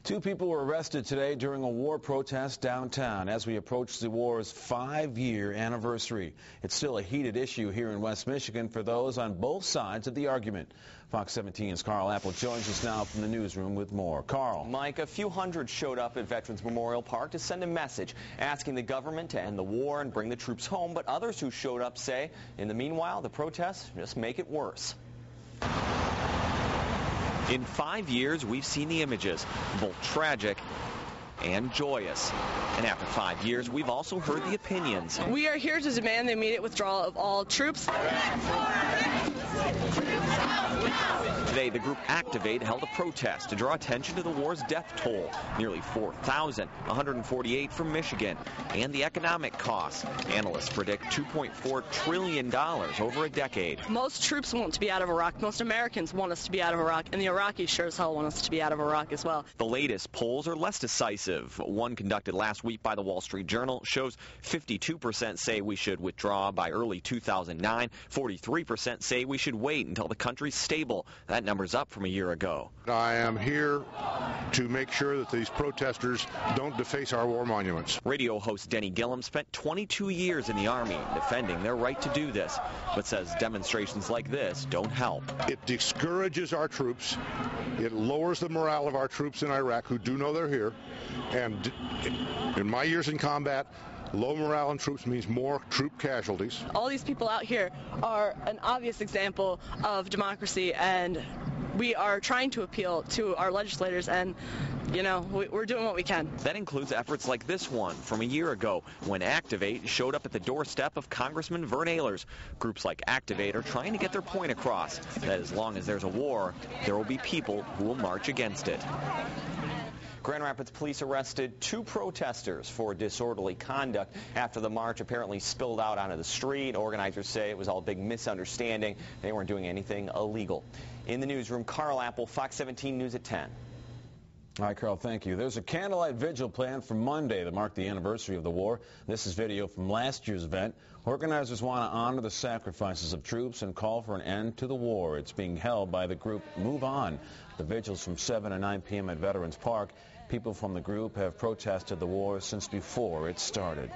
Two people were arrested today during a war protest downtown as we approach the war's 5-year anniversary. It's still a heated issue here in West Michigan for those on both sides of the argument. Fox 17's Carl Apple joins us now from the newsroom with more. Carl. Mike, a few hundred showed up at Veterans Memorial Park to send a message asking the government to end the war and bring the troops home, but others who showed up say in the meanwhile the protests just make it worse. In 5 years, we've seen the images, both tragic and joyous. And after 5 years, we've also heard the opinions. We are here to demand the immediate withdrawal of all troops. Today, the group Activate held a protest to draw attention to the war's death toll, nearly 4,000, 148 from Michigan, and the economic costs. Analysts predict $2.4 trillion over a decade. Most troops want to be out of Iraq. Most Americans want us to be out of Iraq, and the Iraqis sure as hell want us to be out of Iraq as well. The latest polls are less decisive. One conducted last week by the Wall Street Journal shows 52% say we should withdraw by early 2009. 43% say we should wait until the country's stable. That number's up from a year ago. I am here to make sure that these protesters don't deface our war monuments. Radio host Denny Gillum spent 22 years in the Army defending their right to do this, but says demonstrations like this don't help. It discourages our troops. It lowers the morale of our troops in Iraq who do know they're here. And in my years in combat, low morale in troops means more troop casualties. All these people out here are an obvious example of democracy, and we are trying to appeal to our legislators, and you know, we're doing what we can. That includes efforts like this one from a year ago when Activate showed up at the doorstep of Congressman Vern Ehlers. Groups like Activate are trying to get their point across that as long as there's a war, there will be people who will march against it. Grand Rapids police arrested 2 protesters for disorderly conduct after the march apparently spilled out onto the street. Organizers say it was all a big misunderstanding. They weren't doing anything illegal. In the newsroom, Carl Apple, Fox 17 News at 10. All right, Carl, thank you. There's a candlelight vigil planned for Monday to mark the anniversary of the war. This is video from last year's event. Organizers want to honor the sacrifices of troops and call for an end to the war. It's being held by the group Move On. The vigil's from 7 to 9 p.m. at Veterans Park. People from the group have protested the war since before it started.